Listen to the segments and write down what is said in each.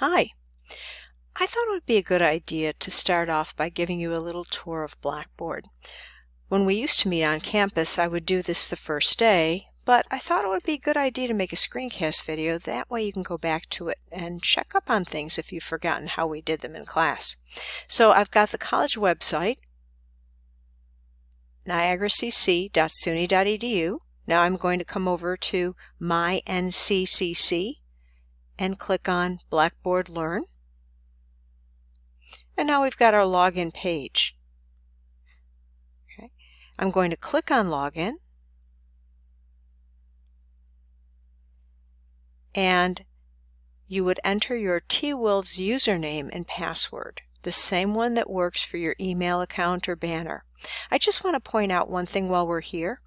Hi, I thought it would be a good idea to start off by giving you a little tour of Blackboard. When we used to meet on campus, I would do this the first day, but I thought it would be a good idea to make a screencast video. That way you can go back to it and check up on things if you've forgotten how we did them in class. So I've got the college website, niagaracc.suny.edu. Now I'm going to come over to My NCCC and click on Blackboard Learn. And now we've got our login page. Okay. I'm going to click on Login, and you would enter your T-Wolves username and password, the same one that works for your email account or banner. I just want to point out one thing while we're here.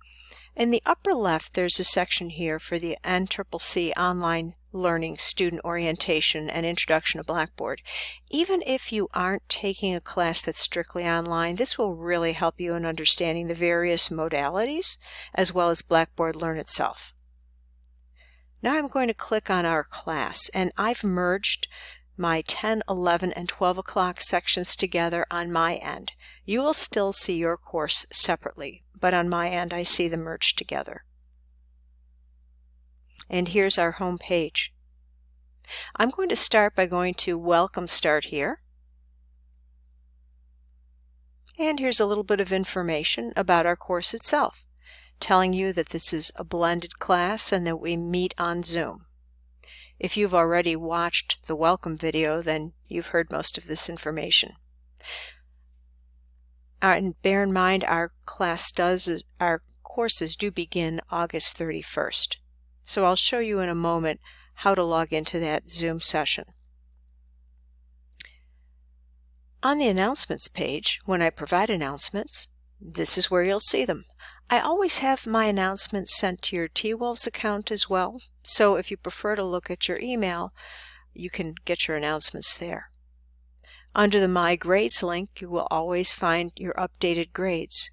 In the upper left, there's a section here for the NCCC Online Learning Student Orientation and Introduction to Blackboard. Even if you aren't taking a class that's strictly online, this will really help you in understanding the various modalities as well as Blackboard Learn itself. Now I'm going to click on our class, and I've merged my 10, 11, and 12 o'clock sections together on my end. You will still see your course separately, but on my end I see them merged together. And here's our home page. I'm going to start by going to Welcome Start here. And here's a little bit of information about our course itself, telling you that this is a blended class and that we meet on Zoom. If you've already watched the welcome video, then you've heard most of this information. And bear in mind, our courses do begin August 31st. So I'll show you in a moment how to log into that Zoom session. On the announcements page, when I provide announcements, this is where you'll see them. I always have my announcements sent to your T-Wolves account as well, so if you prefer to look at your email, you can get your announcements there. Under the My Grades link, you will always find your updated grades.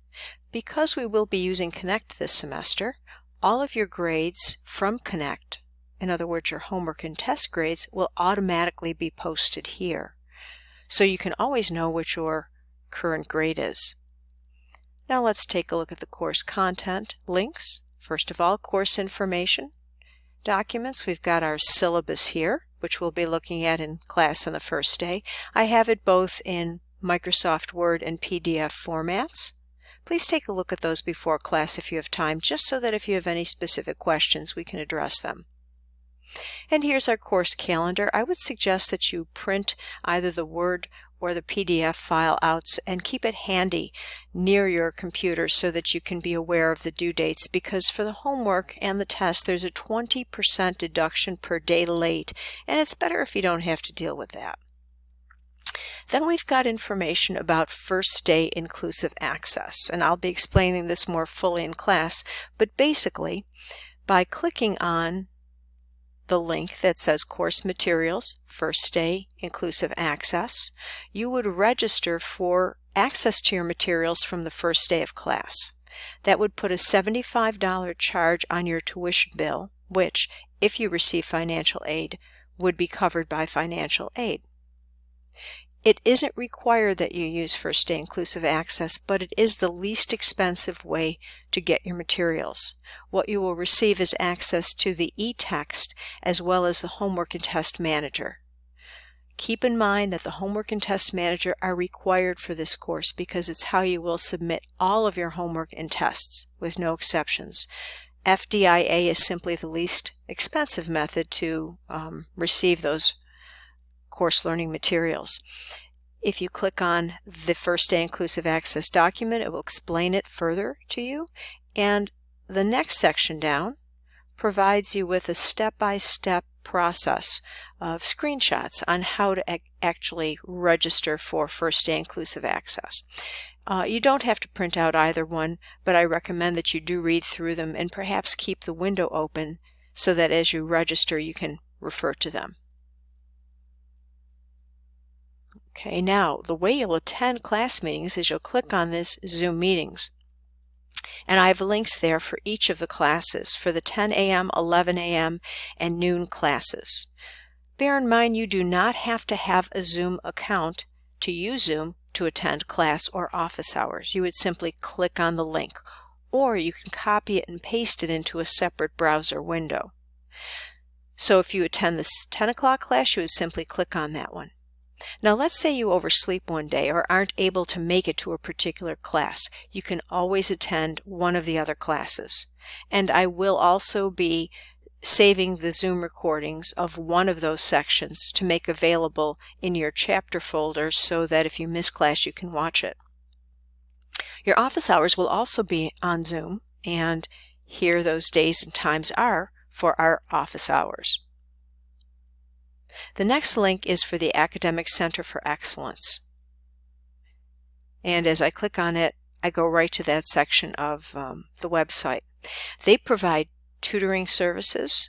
Because we will be using Connect this semester, all of your grades from Connect, in other words, your homework and test grades, will automatically be posted here. So you can always know what your current grade is. Now let's take a look at the course content links. First of all, course information documents. We've got our syllabus here, which we'll be looking at in class on the first day. I have it both in Microsoft Word and PDF formats. Please take a look at those before class if you have time, just so that if you have any specific questions, we can address them. And here's our course calendar. I would suggest that you print either the Word or the PDF file out and keep it handy near your computer so that you can be aware of the due dates, because for the homework and the test there's a 20% deduction per day late, and it's better if you don't have to deal with that. Then we've got information about first day inclusive access, and I'll be explaining this more fully in class, but basically by clicking on the link that says Course Materials, First Day Inclusive Access, you would register for access to your materials from the first day of class. That would put a $75 charge on your tuition bill, which, if you receive financial aid, would be covered by financial aid. It isn't required that you use First Day Inclusive Access, but it is the least expensive way to get your materials. What you will receive is access to the e-text as well as the Homework and Test Manager. Keep in mind that the Homework and Test Manager are required for this course because it's how you will submit all of your homework and tests, with no exceptions. FDIA is simply the least expensive method to receive those course learning materials. If you click on the First Day Inclusive Access document, it will explain it further to you, and the next section down provides you with a step-by-step process of screenshots on how to actually register for First Day Inclusive Access. You don't have to print out either one, but I recommend that you do read through them and perhaps keep the window open so that as you register you can refer to them. Okay, now the way you'll attend class meetings is you'll click on this Zoom Meetings. And I have links there for each of the classes, for the 10 a.m., 11 a.m., and noon classes. Bear in mind you do not have to have a Zoom account to use Zoom to attend class or office hours. You would simply click on the link, or you can copy it and paste it into a separate browser window. So if you attend this 10 o'clock class, you would simply click on that one. Now let's say you oversleep one day or aren't able to make it to a particular class. You can always attend one of the other classes. And I will also be saving the Zoom recordings of one of those sections to make available in your chapter folder so that if you miss class you can watch it. Your office hours will also be on Zoom, and here those days and times are for our office hours. The next link is for the Academic Center for Excellence. And as I click on it, I go right to that section of the website. They provide tutoring services,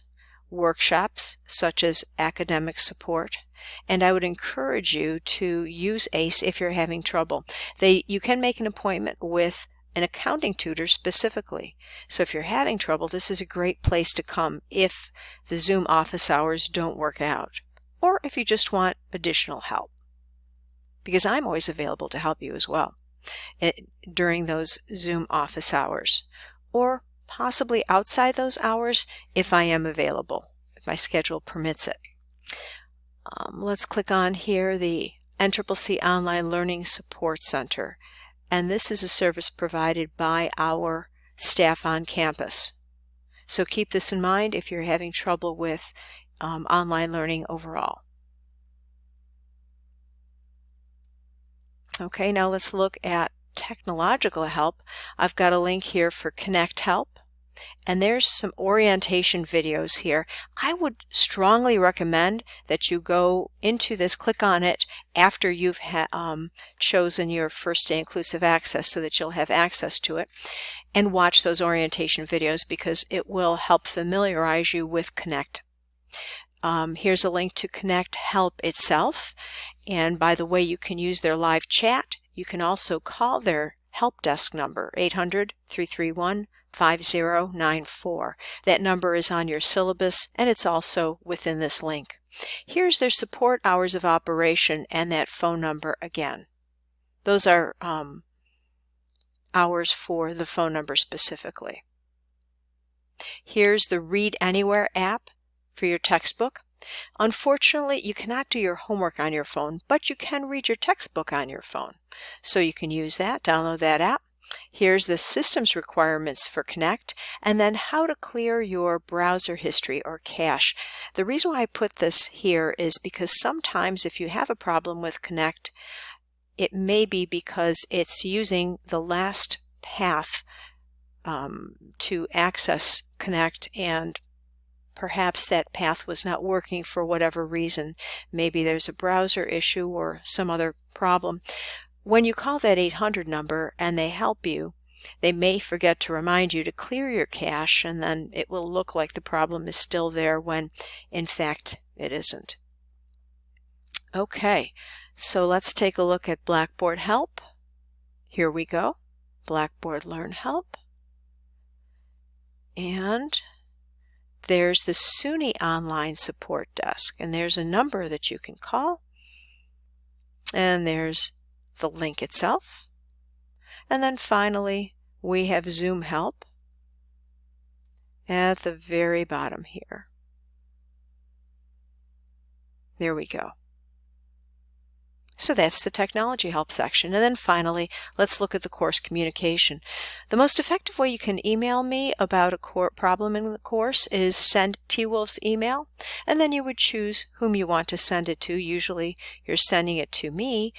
workshops such as academic support, and I would encourage you to use ACE if you're having trouble. You can make an appointment with an accounting tutor specifically. So if you're having trouble, this is a great place to come if the Zoom office hours don't work out, or if you just want additional help, because I'm always available to help you as well during those Zoom office hours, or possibly outside those hours if I am available, if my schedule permits it. Let's click on here the NCCC Online Learning Support Center, and this is a service provided by our staff on campus. So keep this in mind if you're having trouble with online learning overall. Okay, now let's look at technological help. I've got a link here for Connect Help, and there's some orientation videos here. I would strongly recommend that you go into this, click on it after you've chosen your First Day Inclusive Access so that you'll have access to it, and watch those orientation videos because it will help familiarize you with Connect. Here's a link to Connect Help itself, and by the way, you can use their live chat. You can also call their help desk number, 800-331-5094. That number is on your syllabus, and it's also within this link. Here's their support hours of operation and that phone number again. Those are hours for the phone number specifically. Here's the Read Anywhere app for your textbook. Unfortunately, you cannot do your homework on your phone, but you can read your textbook on your phone. So you can use that, download that app. Here's the systems requirements for Connect, and then how to clear your browser history or cache. The reason why I put this here is because sometimes if you have a problem with Connect, it may be because it's using the last path to access Connect, and perhaps that path was not working for whatever reason. Maybe there's a browser issue or some other problem. When you call that 800 number and they help you, they may forget to remind you to clear your cache, and then it will look like the problem is still there when in fact it isn't. Okay, so let's take a look at Blackboard Help. Here we go, Blackboard Learn Help. And there's the SUNY Online Support Desk, and there's a number that you can call, and there's the link itself. And then finally, we have Zoom Help at the very bottom here. There we go. So that's the technology help section. And then finally, let's look at the course communication. The most effective way you can email me about a problem in the course is send T-Wolf's email, and then you would choose whom you want to send it to. Usually you're sending it to me,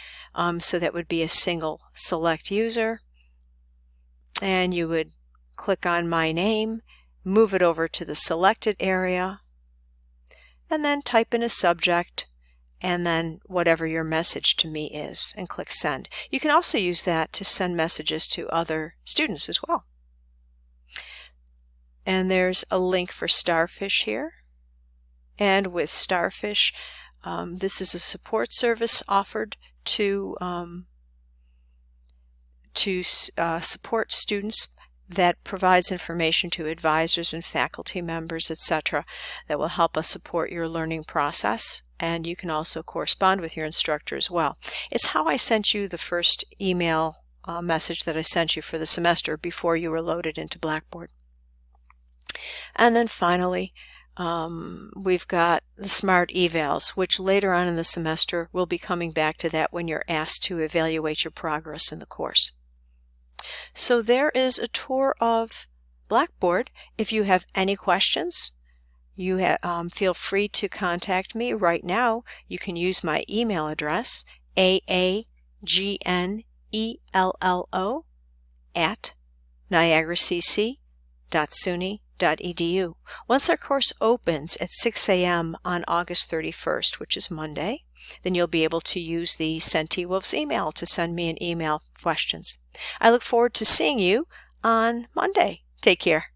so that would be a single select user. And you would click on my name, move it over to the selected area, and then type in a subject, and then whatever your message to me is, and click send. You can also use that to send messages to other students as well. And there's a link for Starfish here. And with Starfish, this is a support service offered to support students that provides information to advisors and faculty members, etc., that will help us support your learning process. And you can also correspond with your instructor as well. It's how I sent you the first email message that I sent you for the semester before you were loaded into Blackboard. And then finally, we've got the Smart Evals, which later on in the semester we'll be coming back to that when you're asked to evaluate your progress in the course. So there is a tour of Blackboard. If you have any questions, you feel free to contact me right now. You can use my email address, aagnello@niagaracc.suny.edu. Once our course opens at 6 a.m. on August 31st, which is Monday, then you'll be able to use the Send T-Wolves email to send me an email questions. I look forward to seeing you on Monday. Take care.